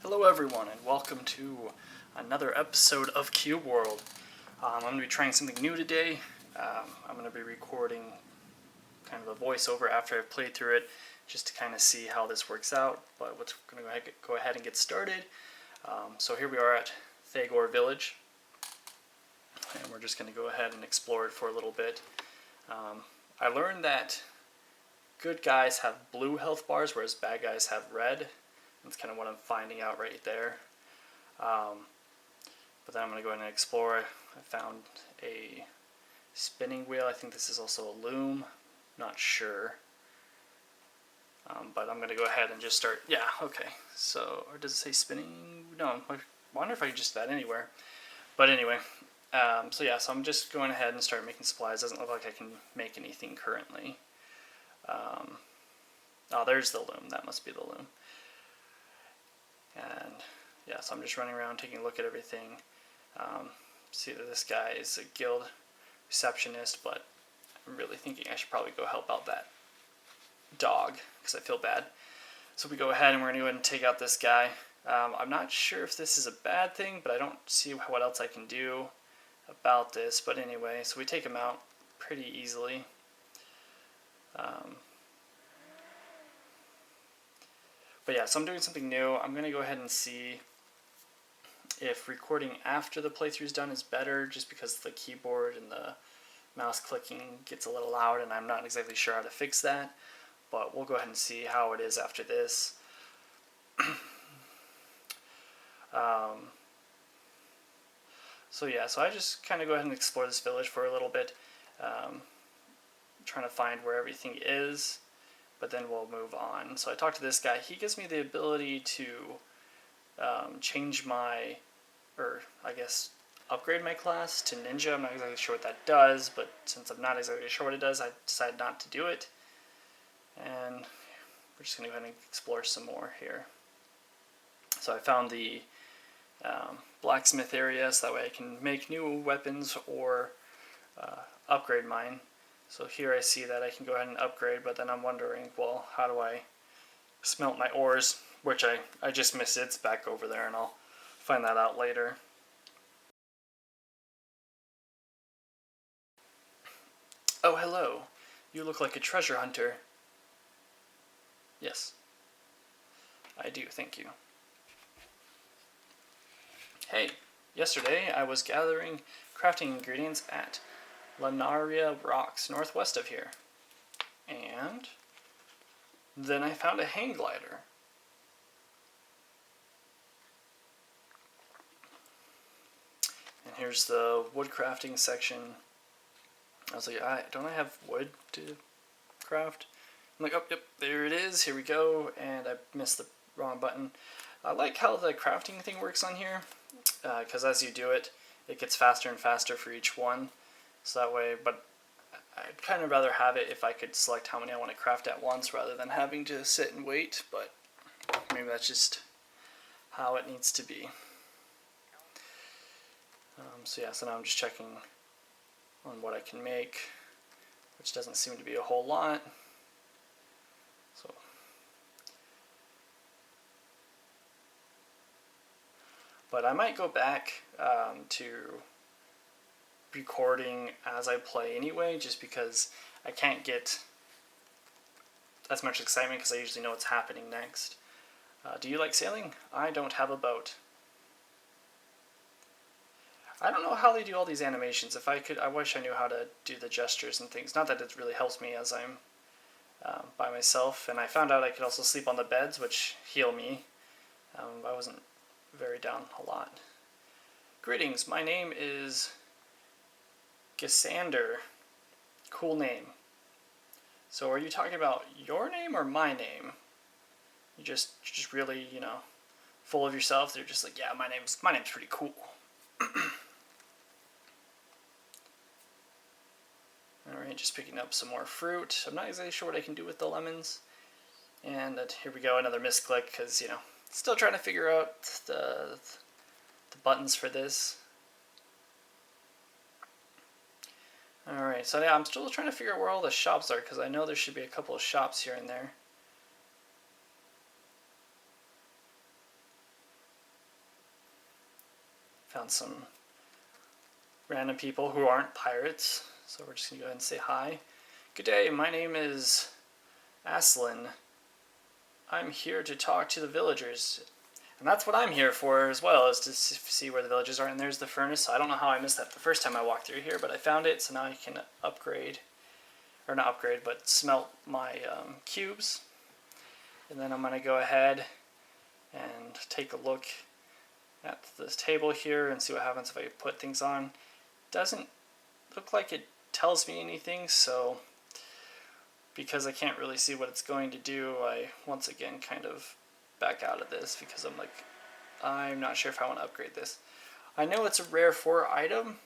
Hello everyone and welcome to another episode of Cube World. I'm going to be trying something new today. I'm going to be recording kind of a voiceover after I've played through it just to kind of see how this works out, but we're going to go ahead and get started. So here we are at Fagor Village, and we're just going to go ahead and explore it for a little bit. I learned that good guys have blue health bars whereas bad guys have red. That's kind of what I'm finding out right there. But then I'm going to go ahead and explore. I found a spinning wheel. I think this is also a loom. Not sure. But I'm going to go ahead and just start. Yeah, okay. So, or does it say spinning? No, I wonder if I could just do that anywhere. But anyway, so I'm just going ahead and start making supplies. Doesn't look like I can make anything currently. Oh, there's the loom. That must be the loom. And yeah, so I'm just running around taking a look at everything. See that this guy is a guild receptionist, but I'm really thinking I should probably go help out that dog because I feel bad. So we go ahead and we're going to go ahead and take out this guy. I'm not sure if this is a bad thing, but I don't see what else I can do about this. But anyway, so we take him out pretty easily. But yeah, so I'm doing something new. I'm going to go ahead and see if recording after the playthrough is done is better, just because the keyboard and the mouse clicking gets a little loud and I'm not exactly sure how to fix that. But we'll go ahead and see how it is after this. So I just kind of go ahead and explore this village for a little bit, trying to find where everything is. But then we'll move on. So I talked to this guy. He gives me the ability to change my, or I guess upgrade my class to ninja. I'm not exactly sure what that does, but since I'm not exactly sure what it does, I decided not to do it. And we're just going to go ahead and explore some more here. So I found the blacksmith area, so that way I can make new weapons or upgrade mine. So here I see that I can go ahead and upgrade, but then I'm wondering, well, how do I smelt my ores? Which I just missed. It's back over there, and I'll find that out later. Oh, hello. You look like a treasure hunter. Yes. I do, thank you. Hey, yesterday I was gathering crafting ingredients at Lanaria Rocks, northwest of here. And then I found a hang glider. And here's the wood crafting section. I was like, don't I have wood to craft? I'm like, oh, yep, there it is. Here we go. And I missed the wrong button. I like how the crafting thing works on here, because as you do it, it gets faster and faster for each one. So that way, but I'd kind of rather have it if I could select how many I want to craft at once rather than having to sit and wait, but maybe that's just how it needs to be. So now I'm just checking on what I can make, which doesn't seem to be a whole lot. But I might go back to recording as I play anyway, just because I can't get as much excitement because I usually know what's happening next. Do you like sailing? I don't have a boat. I don't know how they do all these animations. If I could, I wish I knew how to do the gestures and things. Not that it really helps me as I'm by myself. And I found out I could also sleep on the beds, which heal me. I wasn't very down a lot. Greetings, my name is Gisander. Cool name. So are you talking about your name or my name? You just really, full of yourself. They're just like, yeah, my name's pretty cool. Alright, just picking up some more fruit. I'm not exactly sure what I can do with the lemons. And here we go, another misclick, because, still trying to figure out the buttons for this. Alright, so yeah, I'm still trying to figure out where all the shops are, because I know there should be a couple of shops here and there. Found some random people who aren't pirates, so we're just going to go ahead and say hi. Good day, my name is Iceland. I'm here to talk to the villagers. And that's what I'm here for as well, is to see where the villagers are. And there's the furnace. So I don't know how I missed that the first time I walked through here, but I found it, so now I can upgrade, or not upgrade, but smelt my cubes. And then I'm going to go ahead and take a look at this table here and see what happens if I put things on. Doesn't look like it tells me anything, so because I can't really see what it's going to do, I once again kind of back out of this because I'm not sure if I want to upgrade this. I know it's a rare 4 item,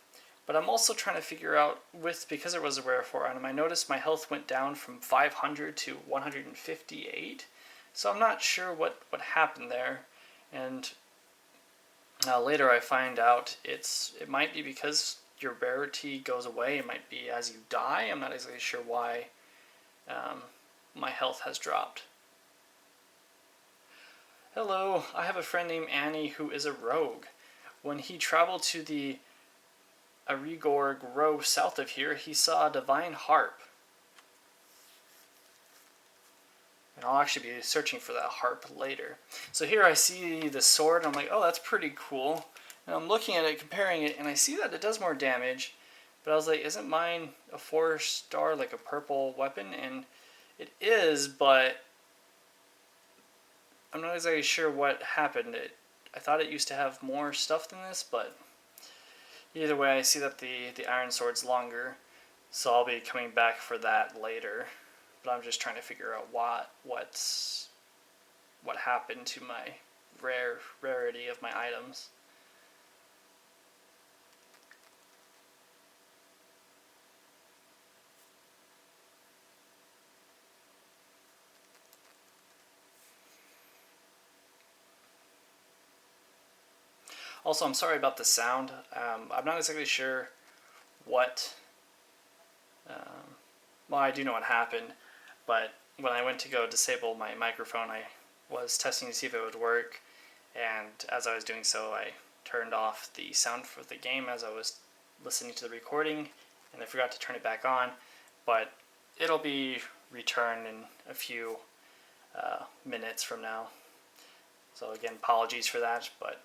but I'm also trying to figure out, because it was a rare 4 item, I noticed my health went down from 500 to 158, so I'm not sure what happened there. And later I find out it might be because your rarity goes away. It might be as you die. I'm not exactly sure why my health has dropped. Hello, I have a friend named Annie who is a rogue. When he traveled to the Rege Grove south of here, he saw a divine harp. And I'll actually be searching for that harp later. So here I see the sword, and I'm like, oh, that's pretty cool. And I'm looking at it, comparing it, and I see that it does more damage. But I was like, isn't mine a 4-star, like a purple weapon? And it is, but I'm not exactly sure what happened. I thought it used to have more stuff than this, but either way, I see that the iron sword's longer, so I'll be coming back for that later. But I'm just trying to figure out what happened to my rarity of my items. Also, I'm sorry about the sound. I'm not exactly sure what... well, I do know what happened, but when I went to go disable my microphone, I was testing to see if it would work, and as I was doing so, I turned off the sound for the game as I was listening to the recording, and I forgot to turn it back on, but it'll be returned in a few minutes from now. So again, apologies for that, but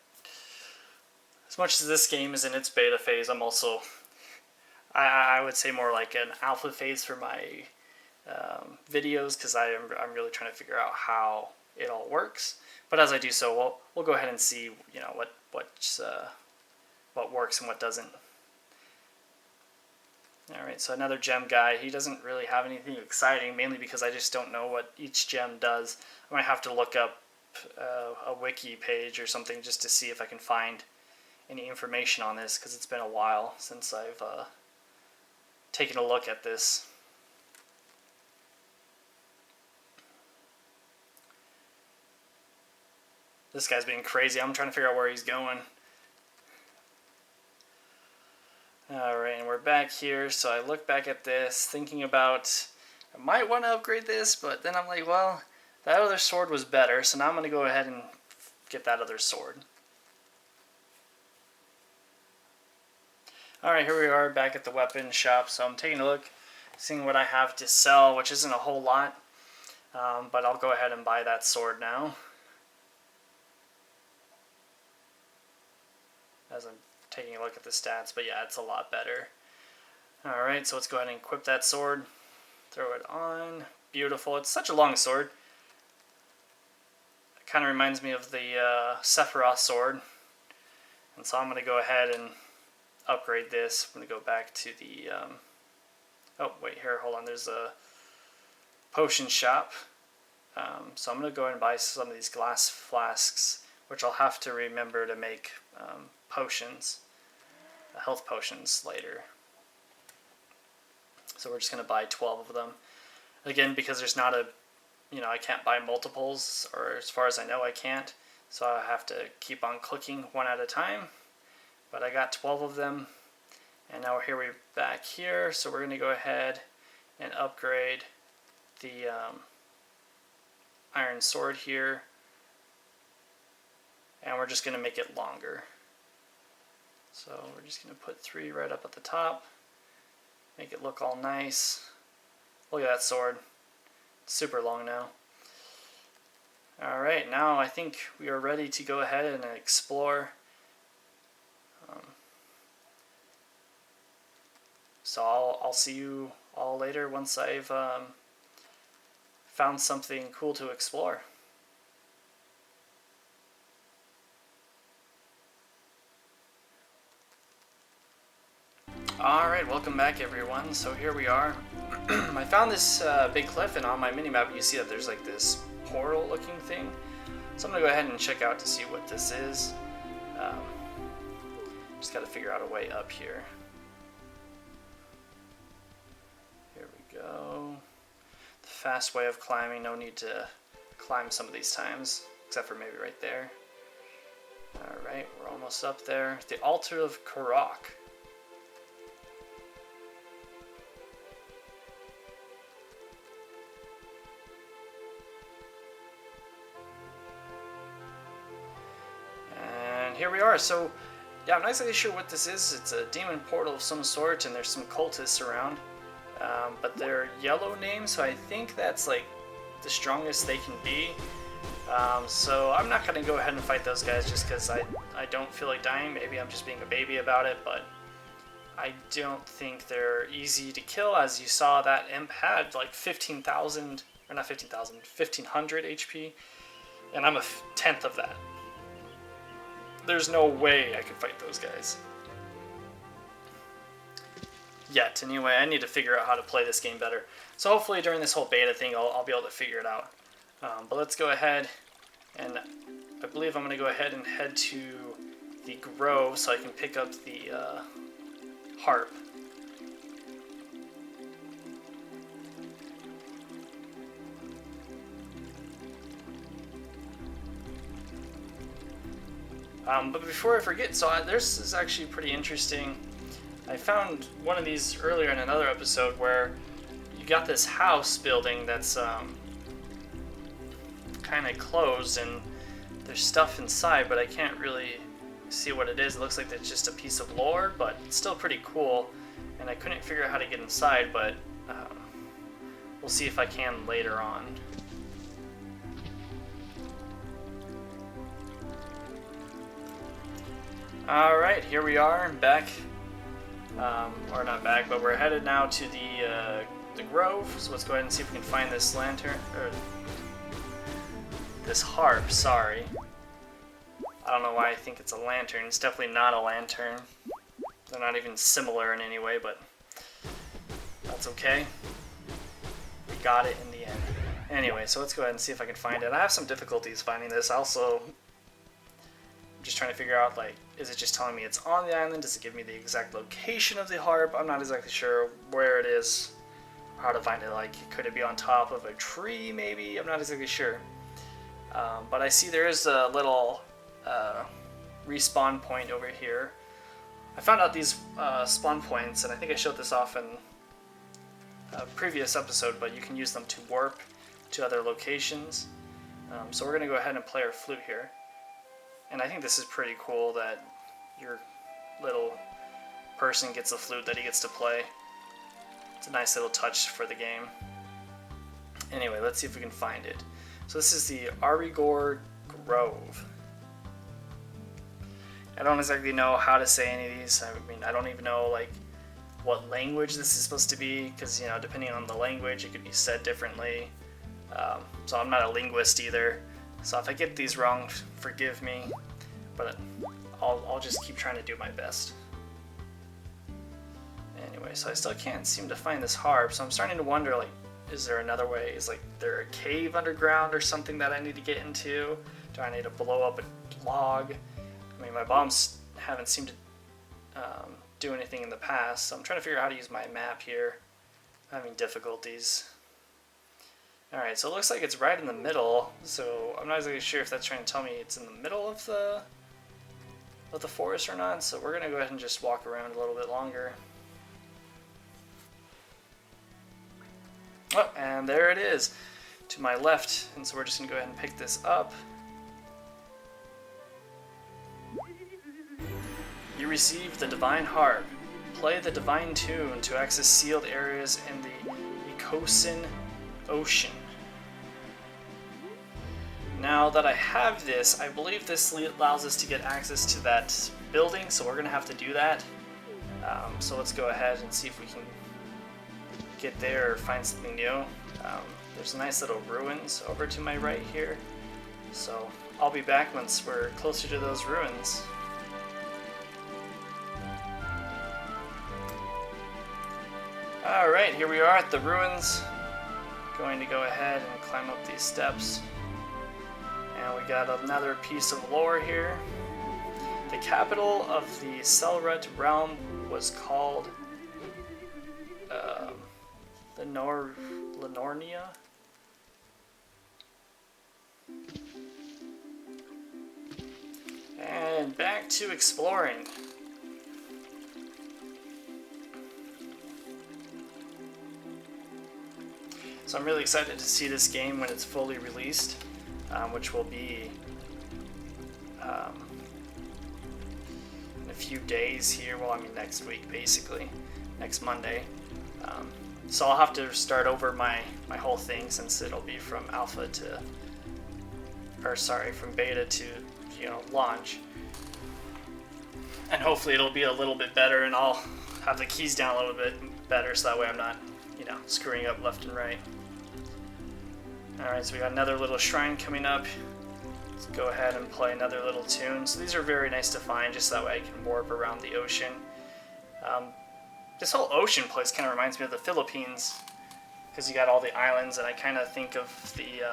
as much as this game is in its beta phase, I'm also, I would say more like an alpha phase for my videos, because I'm really trying to figure out how it all works. But as I do so, we'll go ahead and see, you know, what works and what doesn't. All right, so another gem guy. He doesn't really have anything exciting, mainly because I just don't know what each gem does. I might have to look up a wiki page or something just to see if I can find any information on this, because it's been a while since I've taken a look at this. This guy's being crazy. I'm trying to figure out where he's going. Alright, and we're back here, so I look back at this, thinking about, I might want to upgrade this, but then I'm like, well, that other sword was better, so now I'm going to go ahead and get that other sword. Alright, here we are back at the weapon shop, so I'm taking a look, seeing what I have to sell, which isn't a whole lot, but I'll go ahead and buy that sword now. As I'm taking a look at the stats, but yeah, it's a lot better. Alright, so let's go ahead and equip that sword. Throw it on. Beautiful. It's such a long sword. It kind of reminds me of the Sephiroth sword. And so I'm going to go ahead and upgrade this. I'm going to go back to the... oh, wait, here, hold on. There's a potion shop. So I'm going to go ahead and buy some of these glass flasks, which I'll have to remember to make potions, health potions later. So we're just going to buy 12 of them. Again, because there's not a, I can't buy multiples, or as far as I know I can't, so I have to keep on clicking one at a time. But I got 12 of them, and now we're back here, so we're going to go ahead and upgrade the iron sword here, and we're just going to make it longer. So we're just going to put 3 right up at the top. Make it look all nice. Look at that sword. It's super long now. Alright, now I think we are ready to go ahead and explore. So I'll see you all later once I've found something cool to explore. Alright, welcome back everyone. So here we are. I found this big cliff, and on my minimap you see that there's like this portal looking thing. So I'm going to go ahead and check out to see what this is. Just got to figure out a way up here. Here we go. The fast way of climbing, no need to climb some of these times, except for maybe right there. Alright, we're almost up there. The Altar of Karak. And here we are. So, yeah, I'm not exactly sure what this is. It's a demon portal of some sort, and there's some cultists around. But they're yellow names, so I think that's like the strongest they can be. So I'm not going to go ahead and fight those guys just because I don't feel like dying. Maybe I'm just being a baby about it, but I don't think they're easy to kill. As you saw, that imp had like 15,000, or not 15,000, 1,500 HP, and I'm a tenth of that. There's no way I could fight those guys. Yet, anyway, I need to figure out how to play this game better. So hopefully during this whole beta thing, I'll be able to figure it out. But let's go ahead, and I believe I'm going to go ahead and head to the grove so I can pick up the harp. But before I forget, so this is actually pretty interesting. I found one of these earlier in another episode where you got this house building that's kind of closed, and there's stuff inside, but I can't really see what it is. It looks like it's just a piece of lore, but it's still pretty cool, and I couldn't figure out how to get inside, but we'll see if I can later on. Alright, here we are, back. Or not back, but we're headed now to the grove. So let's go ahead and see if we can find this lantern, or this harp, sorry. I don't know why I think it's a lantern. It's definitely not a lantern. They're not even similar in any way, but that's okay. We got it in the end. Anyway, so let's go ahead and see if I can find it. I have some difficulties finding this. Also, I'm just trying to figure out, like, is it just telling me it's on the island? Does it give me the exact location of the harp? I'm not exactly sure where it is, or how to find it. Like, could it be on top of a tree, maybe? I'm not exactly sure. But I see there is a little respawn point over here. I found out these spawn points, and I think I showed this off in a previous episode, but you can use them to warp to other locations. So we're going to go ahead and play our flute here. And I think this is pretty cool that your little person gets a flute that he gets to play. It's a nice little touch for the game. Anyway, let's see if we can find it. So this is the Fagor Grove. I don't exactly know how to say any of these. I mean, I don't even know like what language this is supposed to be, because, you know, depending on the language, it could be said differently. So I'm not a linguist either. So if I get these wrong, forgive me, but I'll just keep trying to do my best. Anyway, so I still can't seem to find this harp, so I'm starting to wonder, like, is there another way? Is, like, there a cave underground or something that I need to get into? Do I need to blow up a log? I mean, my bombs haven't seemed to do anything in the past, so I'm trying to figure out how to use my map here. I'm having difficulties. Alright, so it looks like it's right in the middle, so I'm not exactly sure if that's trying to tell me it's in the middle of the forest or not, so we're going to go ahead and just walk around a little bit longer. Oh, and there it is, to my left, and so we're just going to go ahead and pick this up. You receive the Divine Harp. Play the Divine Tune to access sealed areas in the Ecosin Ocean. Now that I have this, I believe this allows us to get access to that building, so we're going to have to do that. So let's go ahead and see if we can get there or find something new. There's nice little ruins over to my right here, so I'll be back once we're closer to those ruins. Alright, here we are at the ruins. Going to go ahead and climb up these steps. And we got another piece of lore here. The capital of the Selrut realm was called Lenornia. And back to exploring. So I'm really excited to see this game when it's fully released, which will be in a few days here. Well, I mean next week, basically, next Monday. So I'll have to start over my whole thing, since it'll be from alpha to, from beta to, launch. And hopefully it'll be a little bit better, and I'll have the keys down a little bit better, so that way I'm not, screwing up left and right. Alright, so we got another little shrine coming up. Let's go ahead and play another little tune. So these are very nice to find, just that way I can warp around the ocean. This whole ocean place kind of reminds me of the Philippines, because you got all the islands, and I kind of think of the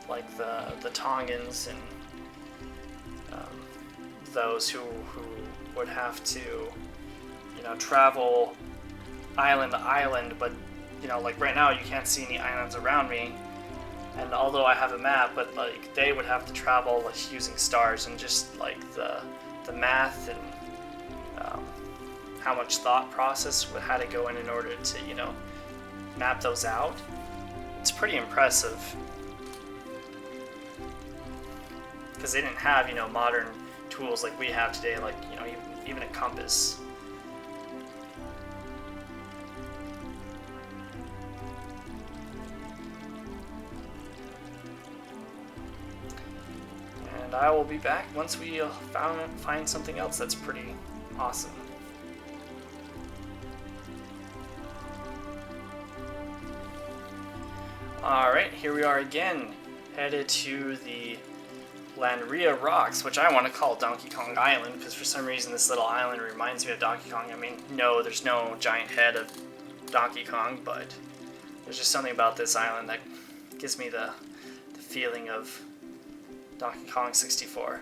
like the Tongans and those who would have to travel island to island, but like right now you can't see any islands around me, and although I have a map, but like they would have to travel using stars, and just like the math and how much thought process had to go in order to map those out. It's pretty impressive, because they didn't have modern tools like we have today, like even a compass. And I will be back once we find something else that's pretty awesome. Alright, here we are again, headed to the Lanria Rocks, which I want to call Donkey Kong Island, because for some reason this little island reminds me of Donkey Kong. I mean, no, there's no giant head of Donkey Kong, but there's just something about this island that gives me the feeling of Donkey Kong 64.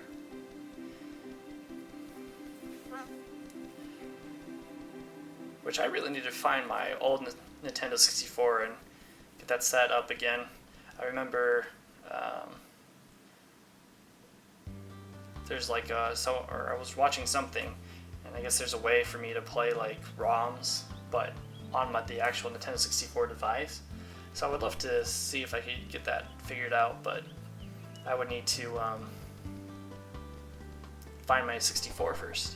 Which I really need to find my old Nintendo 64 and get that set up again. I remember there's like I was watching something, and I guess there's a way for me to play like ROMs, but on the actual Nintendo 64 device. So I would love to see if I could get that figured out, but I would need to find my 64 first.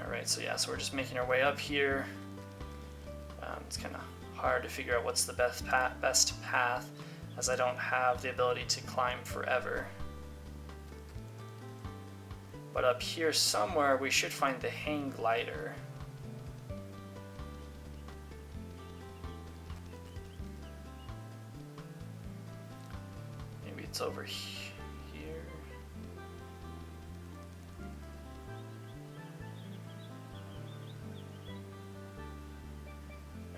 Alright, so we're just making our way up here. It's kind of hard to figure out what's the best path, as I don't have the ability to climb forever. But up here somewhere we should find the hang glider. Maybe it's over here.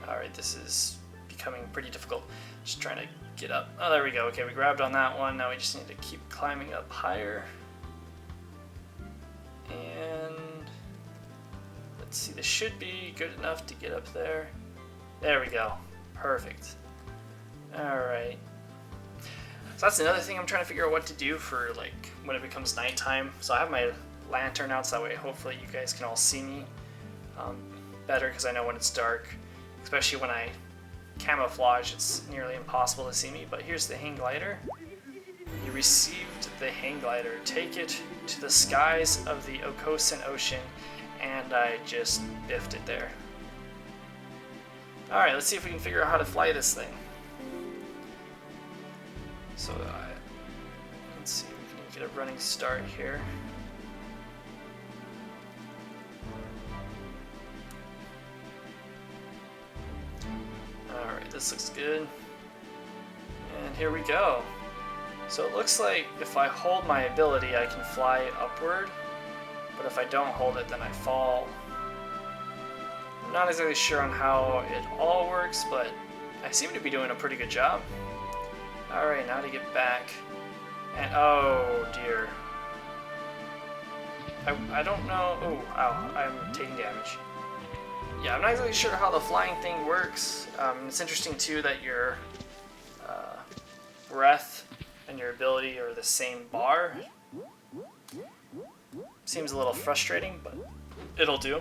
Alright, this is becoming pretty difficult. Just trying to get up. Oh, there we go. Okay, we grabbed on that one. Now we just need to keep climbing up higher. And let's see, this should be good enough to get up there. There we go. Perfect. Alright. So that's another thing I'm trying to figure out what to do for like when it becomes nighttime. So I have my lantern out, so that way hopefully you guys can all see me better, because I know when it's dark, especially when I camouflage, it's nearly impossible to see me. But here's the hang glider. You received the hang glider. Take it to the skies of the Okosan Ocean, and I just biffed it there. Alright, let's see if we can figure out how to fly this thing. So, let's see, we can get a running start here. Alright, this looks good. And here we go. So it looks like if I hold my ability, I can fly upward, but if I don't hold it, then I fall. I'm not exactly sure on how it all works, but I seem to be doing a pretty good job. Alright, now to get back. And oh dear. I don't know. Oh, ow, I'm taking damage. Yeah, I'm not exactly sure how the flying thing works. It's interesting too that your breath and your ability are the same bar. Seems a little frustrating, but it'll do.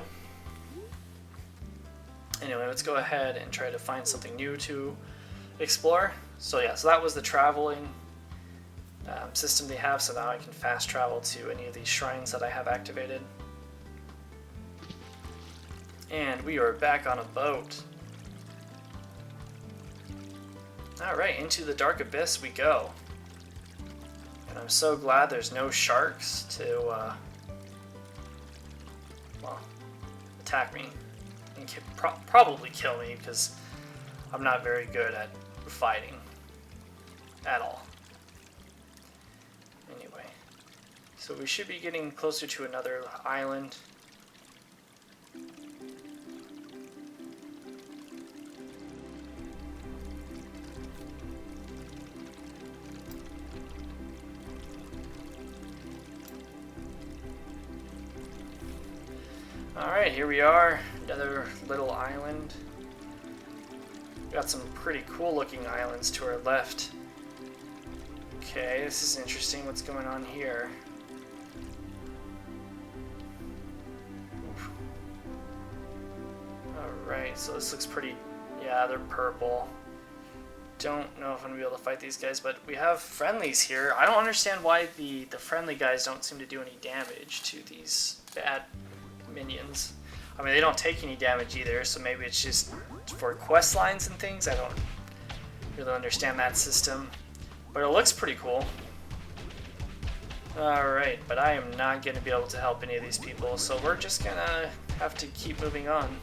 Anyway, let's go ahead and try to find something new to explore. So yeah, so that was the traveling system they have, so now I can fast travel to any of these shrines that I have activated. And we are back on a boat. Alright, into the dark abyss we go. And I'm so glad there's no sharks to, well, attack me. And probably kill me, because I'm not very good at fighting. At all. Anyway. So we should be getting closer to another island. Alright, here we are, another little island. Got some pretty cool looking islands to our left. Okay, this is interesting. What's going on here? Alright, so this looks pretty... yeah, they're purple. Don't know if I'm going to be able to fight these guys, but we have friendlies here. I don't understand why the friendly guys don't seem to do any damage to these bad minions. I mean, they don't take any damage either, so maybe it's just for quest lines and things. I don't really understand that system, but it looks pretty cool. Alright, but I am not going to be able to help any of these people, so we're just gonna have to keep moving on.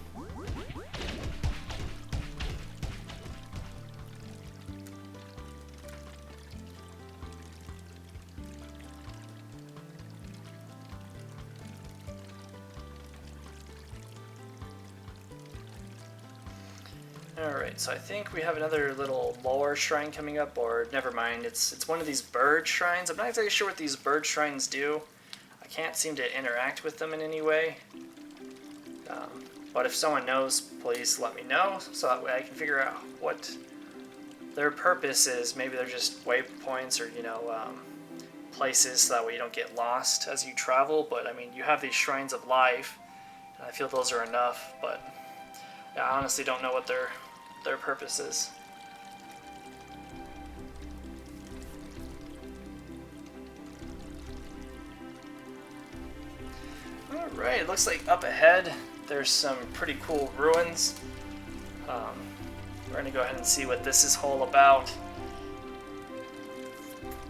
Alright, so I think we have another little lore shrine coming up, or never mind, it's one of these bird shrines. I'm not exactly sure what these bird shrines do. I can't seem to interact with them in any way. But if someone knows, please let me know, so that way I can figure out what their purpose is. Maybe they're just waypoints or, you know, places so that way you don't get lost as you travel. But I mean, you have these shrines of life, and I feel those are enough, but yeah, I honestly don't know what their purpose is. Alright, it looks like up ahead there's some pretty cool ruins. We're going to go ahead and see what this is all about.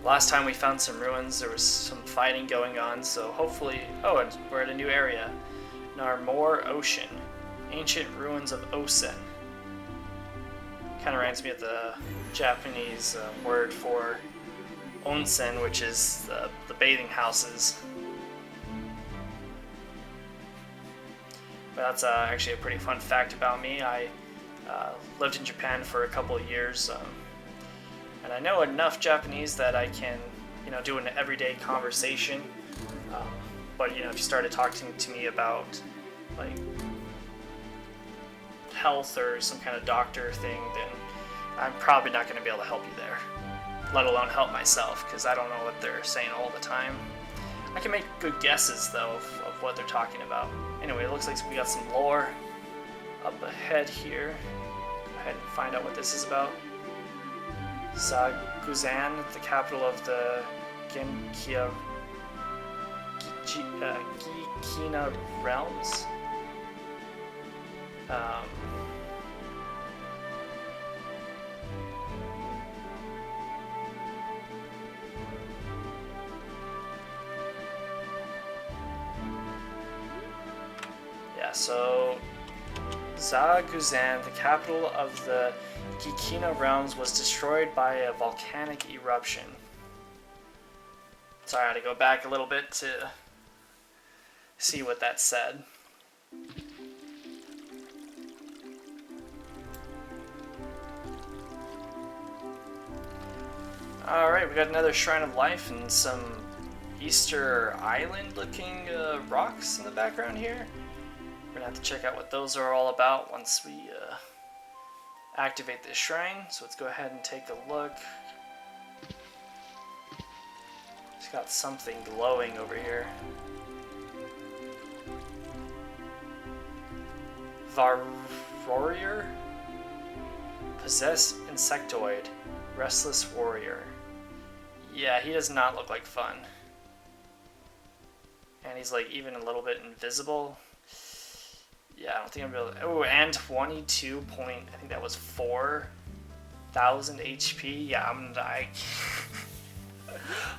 Last time we found some ruins, there was some fighting going on, so hopefully... oh, and we're at a new area. Narmor Ocean. Ancient ruins of Osen. Kind of reminds me of the Japanese word for onsen, which is the bathing houses. But that's actually a pretty fun fact about me. I lived in Japan for a couple of years, and I know enough Japanese that I can, you know, do an everyday conversation. But you know, if you started talking to me about like health or some kind of doctor thing, then I'm probably not going to be able to help you there, let alone help myself, because I don't know what they're saying all the time. I can make good guesses though of what they're talking about. Anyway, it looks like we got some lore up ahead here. Go ahead and find out what this is about. Zaguzan, the capital of the Gikina realms. Yeah, so Zaguzan, the capital of the Gikina realms, was destroyed by a volcanic eruption. Sorry, I had to go back a little bit to see what that said. Alright, we got another Shrine of Life and some Easter Island looking rocks in the background here. We're gonna have to check out what those are all about once we activate this shrine. So let's go ahead and take a look. It's got something glowing over here. Warrior? Possessed insectoid. Restless warrior. Yeah, he does not look like fun. And he's like even a little bit invisible. Yeah, I don't think I'm able to... Oh, and 22 point... I think that was 4,000 HP. Yeah, I'm gonna die.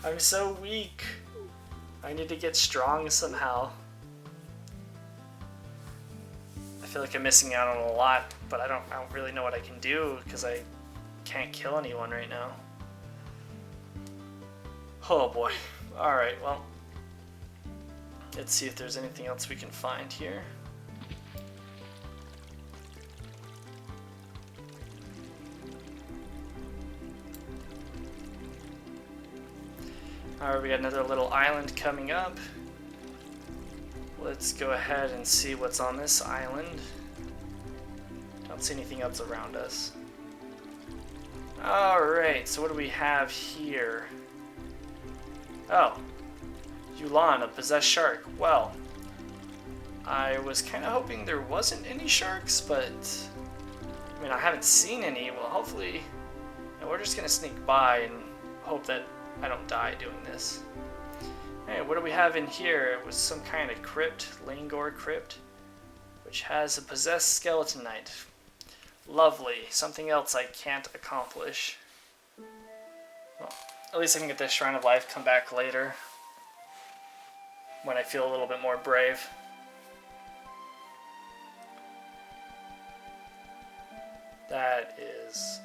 I'm so weak. I need to get strong somehow. I feel like I'm missing out on a lot, but I don't really know what I can do because I can't kill anyone right now. Oh boy. Alright, well. Let's see if there's anything else we can find here. Alright, we got another little island coming up. Let's go ahead and see what's on this island. Don't see anything else around us. Alright, so what do we have here? Oh, Yulan, a possessed shark. Well, I was kind of hoping there wasn't any sharks, but I mean, I haven't seen any. Well, hopefully, and we're just gonna sneak by and hope that I don't die doing this. Hey, what do we have in here? It was some kind of crypt, Langor crypt, which has a possessed skeleton knight. Lovely. Something else I can't accomplish. Well, at least I can get this Shrine of Life, come back later when I feel a little bit more brave. That is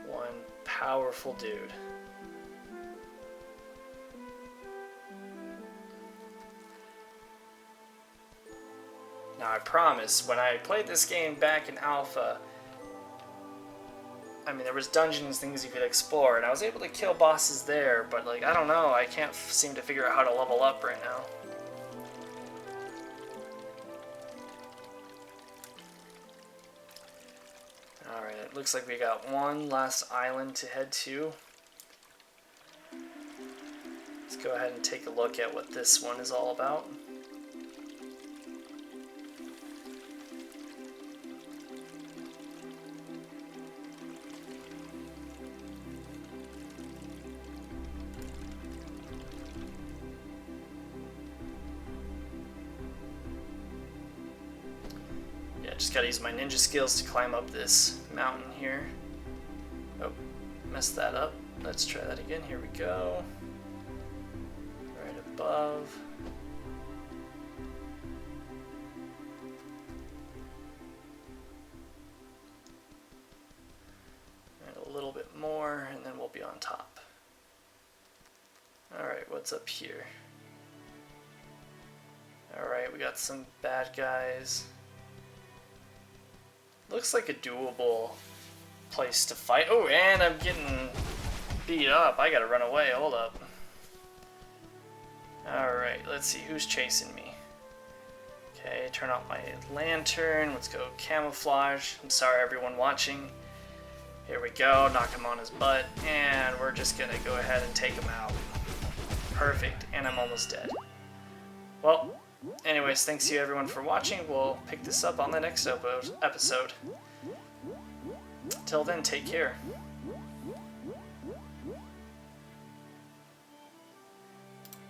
one powerful dude. Now I promise, when I played this game back in alpha, I mean, there was dungeons, things you could explore, and I was able to kill bosses there, but like, I don't know, I can't seem to figure out how to level up right now. Alright, it looks like we got one last island to head to. Let's go ahead and take a look at what this one is all about. Just gotta use my ninja skills to climb up this mountain here. Oh, messed that up. Let's try that again. Here we go. Right above. And a little bit more, and then we'll be on top. Alright, what's up here? Alright, we got some bad guys. Looks like a doable place to fight. Oh, and I'm getting beat up. I gotta run away. Hold up. Alright, let's see who's chasing me. Okay, turn off my lantern. Let's go camouflage. I'm sorry, everyone watching. Here we go. Knock him on his butt. And we're just gonna go ahead and take him out. Perfect. And I'm almost dead. Well, anyways, thanks to you everyone for watching. We'll pick this up on the next episode. Till then, take care.